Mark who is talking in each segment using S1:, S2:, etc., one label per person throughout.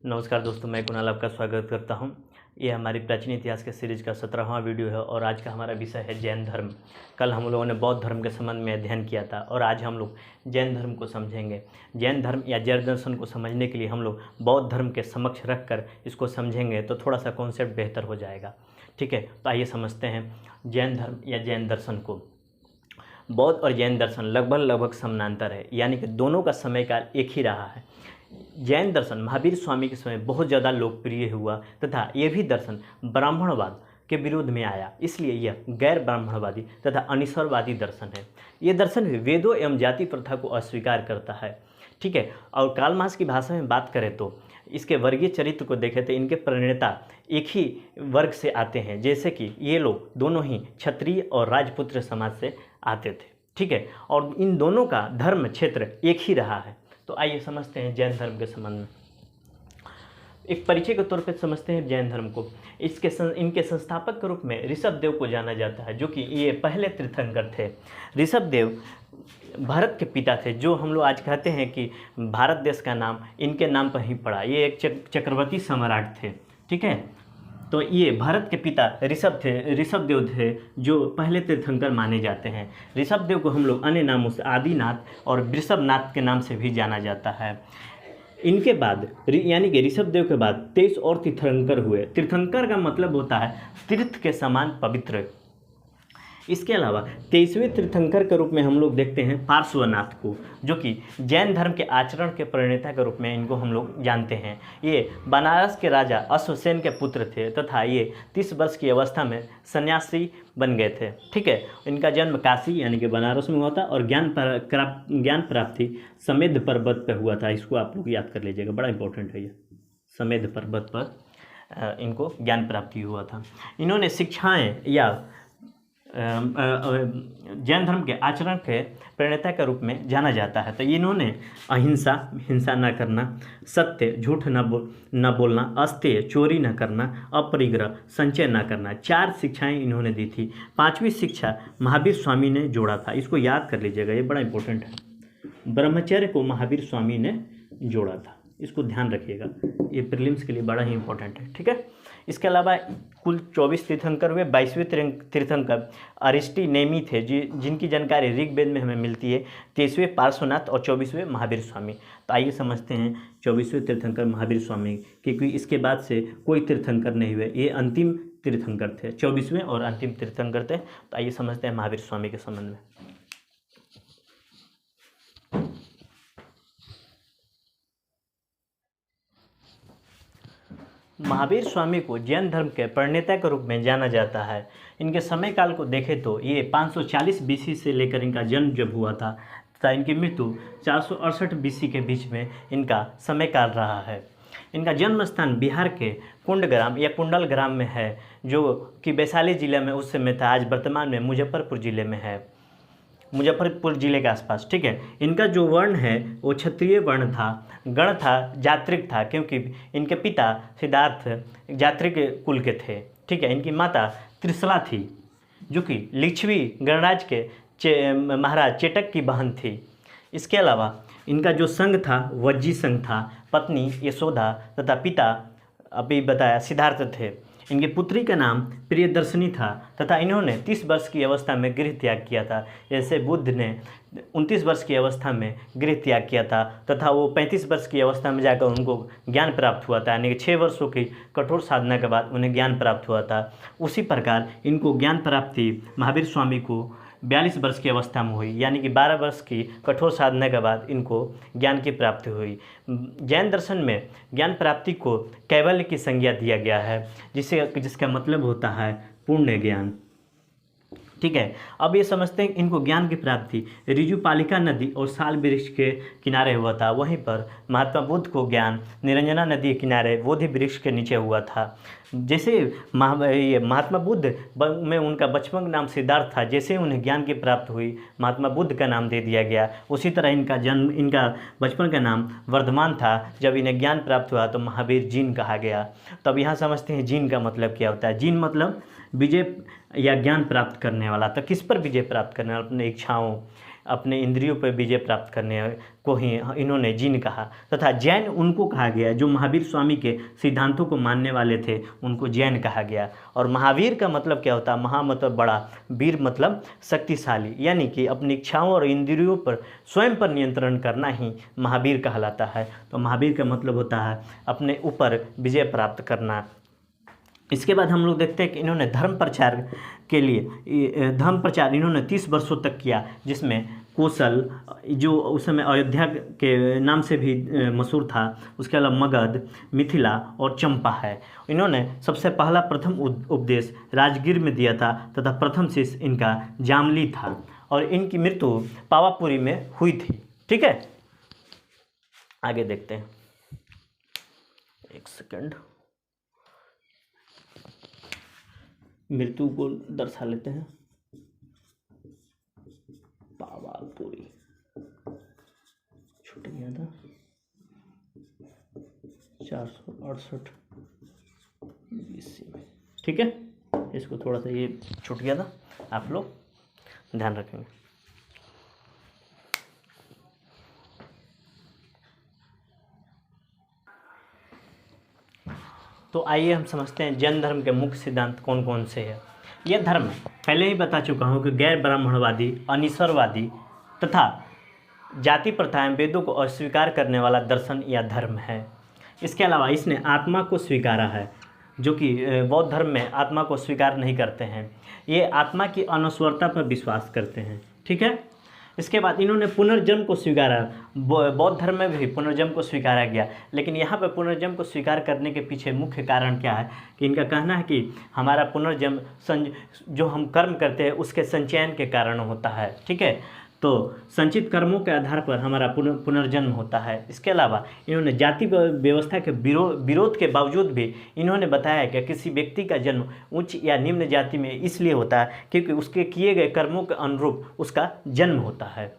S1: नमस्कार दोस्तों, मैं कुणाल आपका स्वागत करता हूं। ये हमारी प्राचीन इतिहास के सीरीज का 17वां वीडियो है और आज का हमारा विषय है जैन धर्म। कल हम लोगों ने बौद्ध धर्म के संबंध में अध्ययन किया था और आज हम लोग जैन धर्म को समझेंगे। जैन धर्म या जैन दर्शन को समझने के लिए हम लोग बौद्ध धर्म के समक्ष रख कर इसको समझेंगे तो थोड़ा सा कॉन्सेप्ट बेहतर हो जाएगा। ठीक है, तो आइए समझते हैं जैन धर्म या जैन दर्शन को। बौद्ध और जैन दर्शन लगभग समानांतर है, यानी कि दोनों का समय काल एक ही रहा है। जैन दर्शन महावीर स्वामी के समय बहुत ज़्यादा लोकप्रिय हुआ तथा ये भी दर्शन ब्राह्मणवाद के विरोध में आया, इसलिए यह गैर ब्राह्मणवादी तथा अनिश्वरवादी दर्शन है। ये दर्शन भी वेदों एवं जाति प्रथा को अस्वीकार करता है। ठीक है, और कार्ल मार्क्स की भाषा में बात करें तो इसके वर्गीय चरित्र को देखें तो इनके प्रणेता एक ही वर्ग से आते हैं, जैसे कि ये लोग दोनों ही क्षत्रिय और राजपुत्र समाज से आते थे। ठीक है, और इन दोनों का धर्म क्षेत्र एक ही रहा है। तो आइए समझते हैं जैन धर्म के संबंध में। एक परिचय के तौर पर समझते हैं जैन धर्म को। इनके संस्थापक के रूप में ऋषभ देव को जाना जाता है, जो कि ये पहले तीर्थंकर थे। ऋषभ देव भारत के पिता थे, जो हम लोग आज कहते हैं कि भारत देश का नाम इनके नाम पर ही पड़ा। ये एक चक्रवर्ती सम्राट थे। ठीक है, तो ये भारत के पिता ऋषभ देव थे, जो पहले तीर्थंकर माने जाते हैं। ऋषभ देव को हम लोग अन्य नामों से आदिनाथ और वृषभनाथ के नाम से भी जाना जाता है। इनके बाद यानी कि ऋषभ देव के बाद 23 और तीर्थंकर हुए। तीर्थंकर का मतलब होता है तीर्थ के समान पवित्र। इसके अलावा 23वें तीर्थंकर के रूप में हम लोग देखते हैं पार्श्वनाथ को, जो कि जैन धर्म के आचरण के प्रणेता के रूप में इनको हम लोग जानते हैं। ये बनारस के राजा अश्वसेन के पुत्र थे तथा ये 30 वर्ष की अवस्था में सन्यासी बन गए थे। ठीक है, इनका जन्म काशी यानी कि बनारस में हुआ था और ज्ञान प्राप्ति समेध पर्वत पर हुआ था। इसको आप लोग याद कर लीजिएगा, बड़ा इंपॉर्टेंट है ये। समेध पर्वत पर इनको ज्ञान प्राप्ति हुआ था। इन्होंने शिक्षाएँ या जैन धर्म के आचरण के प्रणेता के रूप में जाना जाता है। तो इन्होंने अहिंसा, हिंसा न करना, सत्य, झूठ न बोलना, अस्तेय, चोरी न करना, अपरिग्रह, संचय न करना, 4 शिक्षाएं इन्होंने दी थी। 5वीं शिक्षा महावीर स्वामी ने जोड़ा था। इसको याद कर लीजिएगा, ये बड़ा इंपॉर्टेंट है। ब्रह्मचर्य को महावीर स्वामी ने जोड़ा था, इसको ध्यान रखिएगा, ये प्रीलिम्स के लिए बड़ा ही इंपॉर्टेंट है। ठीक है, इसके अलावा कुल 24 तीर्थंकर हुए। 22वें तीर्थंकर अरिस्टी थे, जिनकी जानकारी ऋग्वेद में हमें मिलती है। 23वें पार्श्वनाथ और 24वें महावीर स्वामी। तो आइए समझते हैं 24वें तीर्थंकर महावीर स्वामी, क्योंकि इसके बाद से कोई तीर्थंकर नहीं हुए, ये अंतिम तीर्थंकर थे, 24वें और अंतिम तीर्थंकर थे। तो आइए समझते हैं महावीर स्वामी के संबंध में। महावीर स्वामी को जैन धर्म के प्रणेता के रूप में जाना जाता है। इनके समय काल को देखें तो ये 540 BC से लेकर इनका जन्म जब हुआ था तथा इनकी मृत्यु 468 BC के बीच में इनका समय काल रहा है। इनका जन्म स्थान बिहार के कुंडग्राम या कुंडल ग्राम में है, जो कि वैशाली जिले में उस समय था, आज वर्तमान में मुजफ्फरपुर जिले में है, मुजफ्फरपुर जिले के आसपास। ठीक है, इनका जो वर्ण है वो क्षत्रिय वर्ण था, गण था, जात्रिक था, क्योंकि इनके पिता सिद्धार्थ जात्रिक कुल के थे। ठीक है, इनकी माता त्रिशला थी, जो कि लिच्छवी गणराज के महाराज चेटक की बहन थी। इसके अलावा इनका जो संघ था वज्जी संघ था, पत्नी यशोदा तथा पिता अभी बताया सिद्धार्थ थे। इनकी पुत्री का नाम प्रियदर्शनी था तथा इन्होंने 30 वर्ष की अवस्था में गृह त्याग किया था, जैसे बुद्ध ने 29 वर्ष की अवस्था में गृह त्याग किया था तथा वो 35 वर्ष की अवस्था में जाकर उनको ज्ञान प्राप्त हुआ था, यानी कि 6 वर्षों की कठोर साधना के बाद उन्हें ज्ञान प्राप्त हुआ था। उसी प्रकार इनको ज्ञान प्राप्ति महावीर स्वामी को 42 वर्ष की अवस्था में हुई, यानी कि 12 वर्ष की कठोर साधना के बाद इनको ज्ञान की प्राप्ति हुई। जैन दर्शन में ज्ञान प्राप्ति को कैवल्य की संज्ञा दिया गया है, जिसका मतलब होता है पूर्ण ज्ञान। ठीक है, अब ये समझते हैं इनको ज्ञान की प्राप्ति ऋजुपालिका नदी और साल वृक्ष के किनारे हुआ था। वहीं पर महात्मा बुद्ध को ज्ञान निरंजना नदी के किनारे बोधि वृक्ष के नीचे हुआ था। जैसे महात्मा बुद्ध में उनका बचपन का नाम सिद्धार्थ था, जैसे उन्हें ज्ञान की प्राप्त हुई महात्मा बुद्ध का नाम दे दिया गया। उसी तरह इनका बचपन का नाम वर्धमान था। जब इन्हें ज्ञान प्राप्त हुआ तो महावीर जीन कहा गया। तब यहाँ समझते हैं जीन का मतलब क्या होता है। जीन मतलब विजय या ज्ञान प्राप्त करने वाला। तो किस पर विजय प्राप्त करने वाला? अपने इच्छाओं अपने इंद्रियों पर विजय प्राप्त करने को ही इन्होंने जिन कहा, तथा जैन उनको कहा गया जो महावीर स्वामी के सिद्धांतों को मानने वाले थे, उनको जैन कहा गया। और महावीर का मतलब क्या होता है? महा मतलब बड़ा, वीर मतलब शक्तिशाली, यानी कि अपनी इच्छाओं और इंद्रियों पर स्वयं पर नियंत्रण करना ही महावीर कहलाता है। तो महावीर का मतलब होता है अपने ऊपर विजय प्राप्त करना। इसके बाद हम लोग देखते हैं कि इन्होंने धर्म प्रचार के लिए धर्म प्रचार इन्होंने 30 वर्षों तक किया, जिसमें कौशल जो उस समय अयोध्या के नाम से भी मशहूर था, उसके अलावा मगध, मिथिला और चंपा है। इन्होंने सबसे पहला प्रथम उपदेश राजगीर में दिया था तथा प्रथम शिष्य इनका जामली था और इनकी मृत्यु पावापुरी में हुई थी। ठीक है, आगे देखते हैं। एक सेकंड, मृत्यु को दर्शा लेते हैं। पावापुरी छूट गया था 468 BC में। ठीक है, इसको थोड़ा सा ये छूट गया था, आप लोग ध्यान रखेंगे। तो आइए हम समझते हैं जैन धर्म के मुख्य सिद्धांत कौन कौन से हैं। यह धर्म पहले ही बता चुका हूँ कि गैर ब्राह्मणवादी, अनिश्वरवादी तथा जाति प्रथाएं, वेदों को अस्वीकार करने वाला दर्शन या धर्म है। इसके अलावा इसने आत्मा को स्वीकारा है, जो कि बौद्ध धर्म में आत्मा को स्वीकार नहीं करते हैं। ये आत्मा की अनश्वरता पर विश्वास करते हैं। ठीक है, इसके बाद इन्होंने पुनर्जन्म को स्वीकारा। बौद्ध धर्म में भी पुनर्जन्म को स्वीकारा गया, लेकिन यहाँ पर पुनर्जन्म को स्वीकार करने के पीछे मुख्य कारण क्या है कि इनका कहना है कि हमारा पुनर्जन्म जो हम कर्म करते हैं उसके संचयन के कारण होता है। ठीक है, तो संचित कर्मों के आधार पर हमारा पुनर्जन्म होता है। इसके अलावा इन्होंने जाति व्यवस्था के विरोध के बावजूद भी इन्होंने बताया कि किसी व्यक्ति का जन्म उच्च या निम्न जाति में इसलिए होता है क्योंकि उसके किए गए कर्मों के अनुरूप उसका जन्म होता है।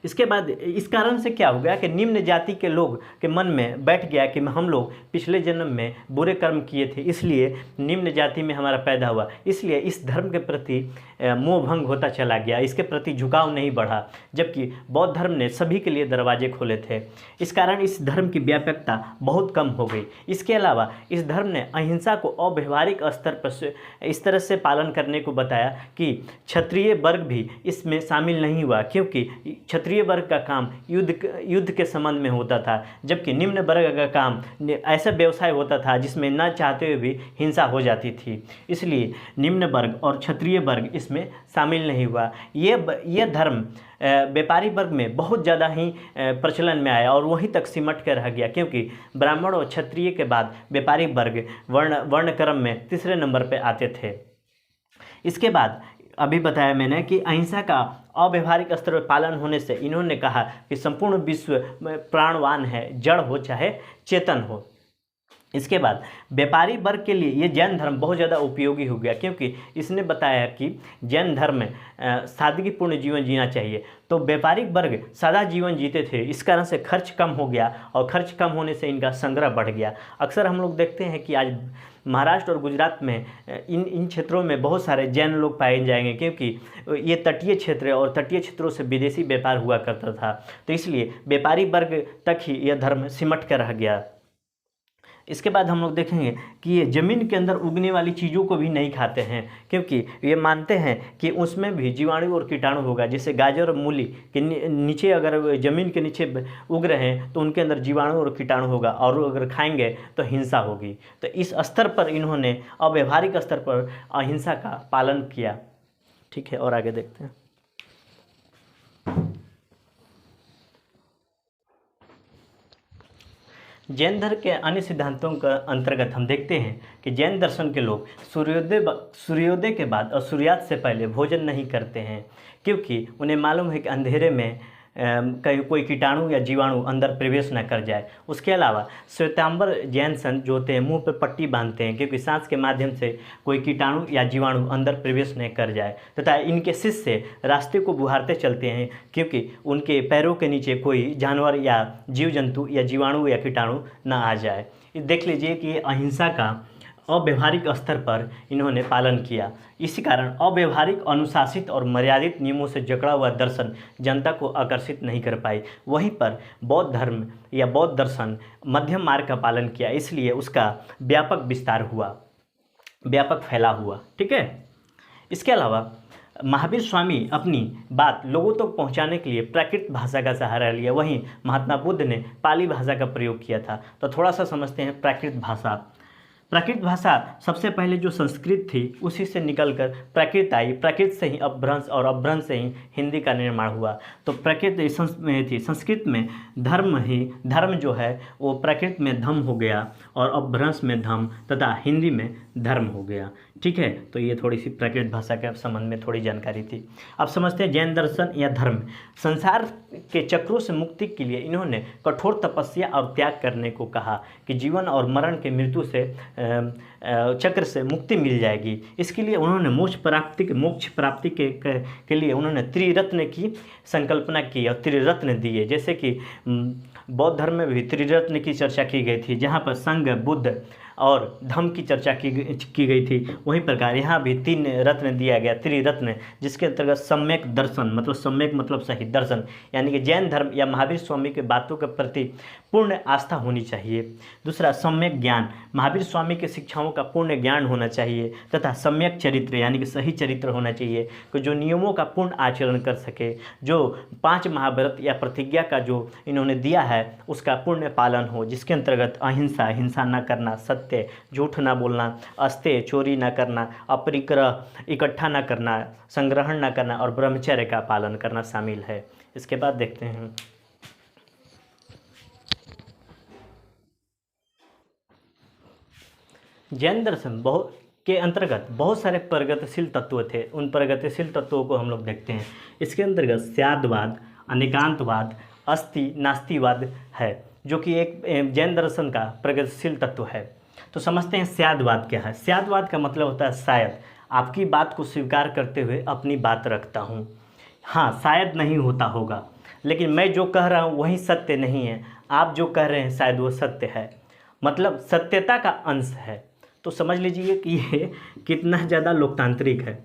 S1: इसके बाद इस कारण से क्या हो गया कि निम्न जाति के लोग के मन में बैठ गया कि हम लोग पिछले जन्म में बुरे कर्म किए थे, इसलिए निम्न जाति में हमारा पैदा हुआ, इसलिए इस धर्म के प्रति मोह भंग होता चला गया, इसके प्रति झुकाव नहीं बढ़ा, जबकि बौद्ध धर्म ने सभी के लिए दरवाजे खोले थे। इस कारण इस धर्म की व्यापकता बहुत कम हो गई। इसके अलावा इस धर्म ने अहिंसा को अव्यवहारिक स्तर पर इस तरह से पालन करने को बताया कि क्षत्रिय वर्ग भी इसमें शामिल नहीं हुआ, क्योंकि क्षत्रिय वर्ग का काम युद्ध के संबंध में होता था, जबकि निम्न वर्ग का काम ऐसा व्यवसाय होता था जिसमें न चाहते हुए भी हिंसा हो जाती थी। इसलिए निम्न वर्ग और क्षत्रिय वर्ग इसमें शामिल नहीं हुआ। ये धर्म व्यापारी वर्ग में बहुत ज़्यादा ही प्रचलन में आया और वहीं तक सिमट कर रह गया, क्योंकि ब्राह्मण और क्षत्रिय के बाद व्यापारी वर्ग वर्ण क्रम में तीसरे नंबर पर आते थे। इसके बाद अभी बताया मैंने कि अहिंसा का अव्यवहारिक स्तर पर पालन होने से इन्होंने कहा कि संपूर्ण विश्व प्राणवान है, जड़ हो चाहे चेतन हो। इसके बाद व्यापारी वर्ग के लिए ये जैन धर्म बहुत ज़्यादा उपयोगी हो गया, क्योंकि इसने बताया कि जैन धर्म में सादगीपूर्ण जीवन जीना चाहिए। तो व्यापारिक वर्ग सादा जीवन जीते थे, इस कारण से खर्च कम हो गया और खर्च कम होने से इनका संग्रह बढ़ गया। अक्सर हम लोग देखते हैं कि आज महाराष्ट्र और गुजरात में इन क्षेत्रों में बहुत सारे जैन लोग पाए जाएंगे, क्योंकि ये तटीय क्षेत्र है और तटीय क्षेत्रों से विदेशी व्यापार हुआ करता था, तो इसलिए व्यापारी वर्ग तक ही यह धर्म सिमट कर रह गया। इसके बाद हम लोग देखेंगे कि ये ज़मीन के अंदर उगने वाली चीज़ों को भी नहीं खाते हैं, क्योंकि ये मानते हैं कि उसमें भी जीवाणु और कीटाणु होगा। जैसे गाजर और मूली के नीचे अगर ज़मीन के नीचे उग रहे हैं तो उनके अंदर जीवाणु और कीटाणु होगा, और अगर खाएंगे तो हिंसा होगी। तो इस स्तर पर इन्होंने अव्यवहारिक स्तर पर अहिंसा का पालन किया। ठीक है, और आगे देखते हैं। जैन धर्म के अन्य सिद्धांतों का अंतर्गत हम देखते हैं कि जैन दर्शन के लोग सूर्योदय के बाद और सूर्यास्त से पहले भोजन नहीं करते हैं, क्योंकि उन्हें मालूम है कि अंधेरे में कहीं कोई कीटाणु या जीवाणु अंदर प्रवेश न कर जाए। उसके अलावा श्वेतांबर जैन संत जो होते हैं मुंह पर पट्टी बांधते हैं, क्योंकि सांस के माध्यम से कोई कीटाणु या जीवाणु अंदर प्रवेश न कर जाए, तथा इनके शिष्य रास्ते को बुहारते चलते हैं, क्योंकि उनके पैरों के नीचे कोई जानवर या जीव जंतु या जीवाणु या कीटाणु न आ जाए। देख लीजिए कि अहिंसा का अव्यवहारिक स्तर पर इन्होंने पालन किया। इसी कारण अव्यवहारिक, अनुशासित और मर्यादित नियमों से जकड़ा हुआ दर्शन जनता को आकर्षित नहीं कर पाई। वहीं पर बौद्ध धर्म या बौद्ध दर्शन मध्यम मार्ग का पालन किया, इसलिए उसका व्यापक विस्तार हुआ, व्यापक फैलाव हुआ। ठीक है। इसके अलावा महावीर स्वामी अपनी बात लोगों तक पहुंचाने के लिए प्राकृत भाषा का सहारा लिया, वहीं महात्मा बुद्ध ने पाली भाषा का प्रयोग किया था। तो थोड़ा सा समझते हैं प्राकृत भाषा। प्राकृत भाषा सबसे पहले जो संस्कृत थी उसी से निकलकर प्राकृत आई, प्राकृत से ही अपभ्रंश और अपभ्रंश से ही हिंदी का निर्माण हुआ। तो प्राकृत में थी, संस्कृत में धर्म जो है वो प्राकृत में धम हो गया और अपभ्रंश में धम तथा हिंदी में धर्म हो गया। ठीक है। तो ये थोड़ी सी प्राकृत भाषा के संबंध में थोड़ी जानकारी थी। अब समझते हैं जैन दर्शन या धर्म। संसार के चक्रों से मुक्ति के लिए इन्होंने कठोर तपस्या और त्याग करने को कहा कि जीवन और मरण के मृत्यु से चक्र से मुक्ति मिल जाएगी। इसके लिए उन्होंने मोक्ष प्राप्ति के लिए उन्होंने त्रिरत्न की संकल्पना की और त्रिरत्न दिए। जैसे कि बौद्ध धर्म में भी त्रिरत्न की चर्चा की गई थी, जहाँ पर संघ, बुद्ध और धम्म की चर्चा की गई थी। वहीं प्रकार यहाँ भी 3 रत्न दिया गया, त्रिरत्न, जिसके अंतर्गत सम्यक दर्शन, मतलब सम्यक मतलब सही दर्शन, यानी कि जैन धर्म या महावीर स्वामी के बातों के प्रति पूर्ण आस्था होनी चाहिए। दूसरा, सम्यक ज्ञान, महावीर स्वामी के शिक्षाओं का पूर्ण ज्ञान होना चाहिए तथा सम्यक चरित्र, यानी कि सही चरित्र होना चाहिए कि जो नियमों का पूर्ण आचरण कर सके, जो 5 महाव्रत या प्रतिज्ञा का जो इन्होंने दिया है उसका पूर्ण पालन हो, जिसके अंतर्गत अहिंसा, हिंसा न करना, सत्य, झूठ ना बोलना, अस्तेय, चोरी ना करना, अपरिग्रह, इकट्ठा ना करना, संग्रहण ना करना और ब्रह्मचर्य का पालन करना शामिल है। इसके बाद देखते हैं जैन दर्शन के अंतर्गत बहुत सारे प्रगतिशील तत्व थे। उन प्रगतिशील तत्वों को हम लोग देखते हैं। इसके अंतर्गत स्यादवाद, अनेकांतवाद, अस्ति नास्तिवाद है, जो कि एक जैन दर्शन का प्रगतिशील तत्व है। तो समझते हैं स्यादवाद क्या है। स्यादवाद का मतलब होता है शायद, आपकी बात को स्वीकार करते हुए अपनी बात रखता हूँ। हाँ, शायद नहीं होता होगा, लेकिन मैं जो कह रहा हूँ वही सत्य नहीं है, आप जो कह रहे हैं शायद वो सत्य है, मतलब सत्यता का अंश है। तो समझ लीजिए कि ये कितना ज़्यादा लोकतांत्रिक है।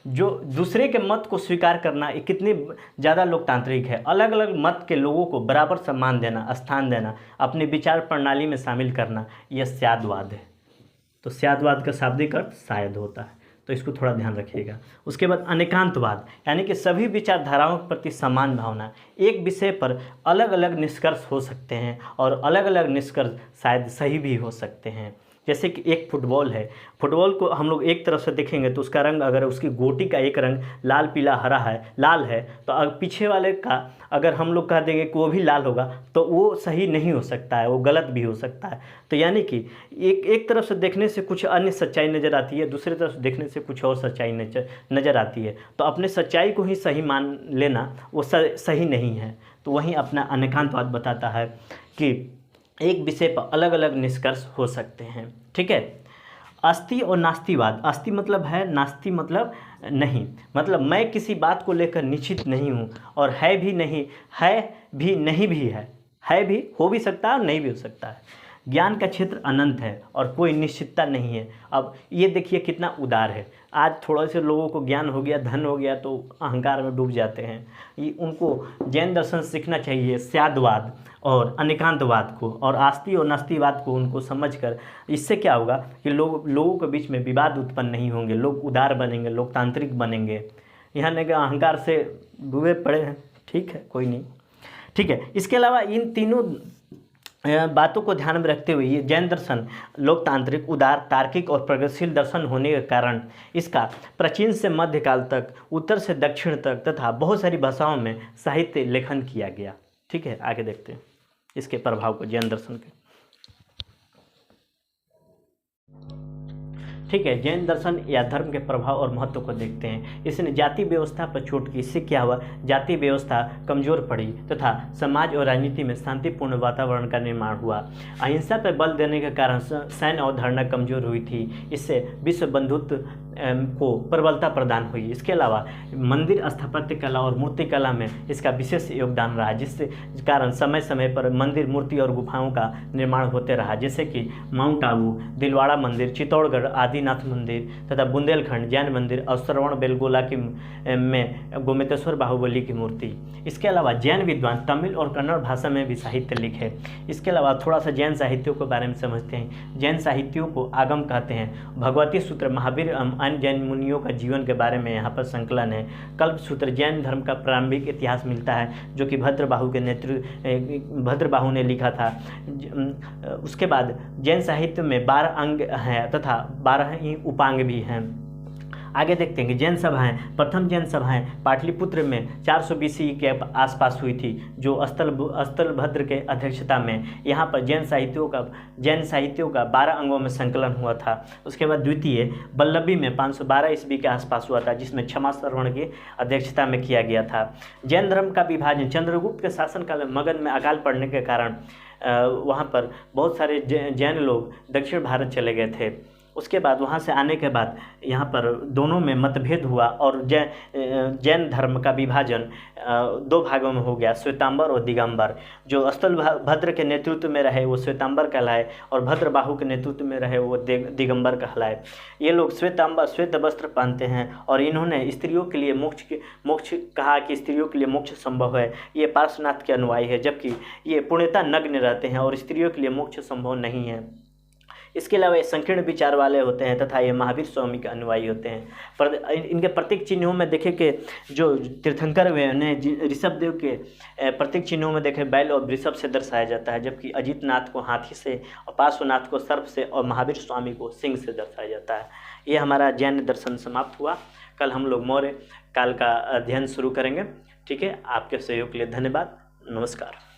S1: जो दूसरे के मत को स्वीकार करना ये कितनी ज़्यादा लोकतांत्रिक है। अलग अलग मत के लोगों को बराबर सम्मान देना, स्थान देना, अपने विचार प्रणाली में शामिल करना, यह स्यादवाद है। तो स्यादवाद का शाब्दिक अर्थ शायद होता है, तो इसको थोड़ा ध्यान रखिएगा। उसके बाद अनेकांतवाद, यानी कि सभी विचारधाराओं के प्रति समान भावना। एक विषय पर अलग अलग निष्कर्ष हो सकते हैं और अलग अलग निष्कर्ष शायद सही भी हो सकते हैं। जैसे कि एक फुटबॉल है, फुटबॉल को हम लोग एक तरफ से देखेंगे तो उसका रंग, अगर उसकी गोटी का एक रंग लाल, पीला, हरा है, लाल है, तो अगर पीछे वाले का अगर हम लोग कह देंगे कि वो भी लाल होगा तो वो सही नहीं हो सकता है, वो गलत भी हो सकता है। तो यानी कि एक तरफ से देखने से कुछ अन्य सच्चाई नज़र आती है, दूसरी तरफ से देखने से कुछ और सच्चाई नज़र आती है। तो अपने सच्चाई को ही सही मान लेना वो सही नहीं है। तो वहीं अपना अनेकांतवाद बताता है कि एक विषय पर अलग अलग निष्कर्ष हो सकते हैं। ठीक है। अस्ति और नास्तिवाद, अस्ति मतलब है, नास्ति मतलब नहीं, मतलब मैं किसी बात को लेकर निश्चित नहीं हूँ, और है भी नहीं भी है भी हो भी सकता है और नहीं भी हो सकता है। ज्ञान का क्षेत्र अनंत है और कोई निश्चितता नहीं है। अब ये देखिए कितना उदार है। आज थोड़ा से लोगों को ज्ञान हो गया, धन हो गया तो अहंकार में डूब जाते हैं। ये उनको जैन दर्शन सीखना चाहिए, स्यादवाद और अनेकांतवाद को, और आस्ति और नास्तिवाद को उनको समझकर। इससे क्या होगा कि लोगों के बीच में विवाद उत्पन्न नहीं होंगे, लोग उदार बनेंगे, लोकतांत्रिक बनेंगे। यहाँ ने अहंकार से डूबे पड़े हैं। ठीक है, कोई नहीं। ठीक है। इसके अलावा इन तीनों बातों को ध्यान में रखते हुए ये जैन दर्शन लोकतांत्रिक, उदार, तार्किक और प्रगतिशील दर्शन होने के कारण इसका प्राचीन से मध्यकाल तक, उत्तर से दक्षिण तक तथा बहुत सारी भाषाओं में साहित्य लेखन किया गया। ठीक है, आगे देखते हैं इसके प्रभाव को जैन दर्शन के। ठीक है। जैन दर्शन या धर्म के प्रभाव और महत्व को देखते हैं। इसने जाति व्यवस्था पर चोट की। इससे क्या हुआ, जाति व्यवस्था कमजोर पड़ी तथा समाज और राजनीति में शांतिपूर्ण वातावरण का निर्माण हुआ। अहिंसा पर बल देने के कारण सैन्य अवधारणा कमजोर हुई थी। इससे विश्व बंधुत्व को प्रबलता प्रदान हुई। इसके अलावा मंदिर स्थापत्य कला और मूर्ति कला में इसका विशेष योगदान रहा, जिससे कारण समय समय पर मंदिर, मूर्ति और गुफाओं का निर्माण होते रहा, जैसे कि माउंट आबू, दिलवाड़ा मंदिर, चित्तौड़गढ़ आदिनाथ मंदिर तथा बुंदेलखंड जैन मंदिर और श्रवण बेलगोला की में गोमतेश्वर बाहुबली की मूर्ति। इसके अलावा जैन विद्वान तमिल और कन्नड़ भाषा में भी साहित्य लिखे। इसके अलावा थोड़ा सा जैन साहित्यों के बारे में समझते हैं। जैन साहित्यों को आगम कहते हैं। भगवती सूत्र, महावीर अन्य जैन मुनियों का जीवन के बारे में यहाँ पर संकलन है। कल्प सूत्र जैन धर्म का प्रारंभिक इतिहास मिलता है, जो कि भद्रबाहु ने लिखा था। उसके बाद जैन साहित्य में 12 अंग हैं तथा 12 ही उपांग भी हैं। आगे देखते हैं कि जैन सभाएं, प्रथम जैन सभाएं पाटलिपुत्र में 400 BC के आसपास हुई थी, जो स्थलभद्र के अध्यक्षता में। यहाँ पर जैन साहित्यों का 12 अंगों में संकलन हुआ था। उसके बाद द्वितीय बल्लभी में 512 ईस्वी के आसपास हुआ था, जिसमें क्षमा श्रवण की अध्यक्षता में किया गया था। जैन धर्म का विभाजन चंद्रगुप्त के शासनकाल में मगध में अकाल पड़ने के कारण वहाँ पर बहुत सारे जैन लोग दक्षिण भारत चले गए थे। उसके बाद वहाँ से आने के बाद यहाँ पर दोनों में मतभेद हुआ और जैन धर्म का विभाजन 2 भागों में हो गया, श्वेतांबर और दिगंबर। जो स्थलभद्र के नेतृत्व में रहे वो श्वेतांबर कहलाए और भद्रबाहु के नेतृत्व में रहे वो दिगंबर कहलाए। ये लोग श्वेत वस्त्र पहनते हैं और इन्होंने स्त्रियों के लिए मोक्ष कहा कि स्त्रियों के लिए मोक्ष संभव है। ये पार्श्वनाथ के अनुयायी है, जबकि ये पूर्णतः नग्न रहते हैं और स्त्रियों के लिए मोक्ष संभव नहीं है। इसके अलावा ये संकीर्ण विचार वाले होते हैं तथा ये महावीर स्वामी के अनुयायी होते हैं। पर इनके प्रतीक चिन्हों में देखें कि जो तीर्थंकर हुए उन्हें ऋषभ देव के प्रतीक चिन्हों में देखें बैल और वृषभ से दर्शाया जाता है, जबकि अजितनाथ को हाथी से और पार्श्वनाथ को सर्प से और महावीर स्वामी को सिंह से दर्शाया जाता है। ये हमारा जैन दर्शन समाप्त हुआ। कल हम लोग मौर्य काल का अध्ययन शुरू करेंगे। ठीक है, आपके सहयोग के लिए धन्यवाद। नमस्कार।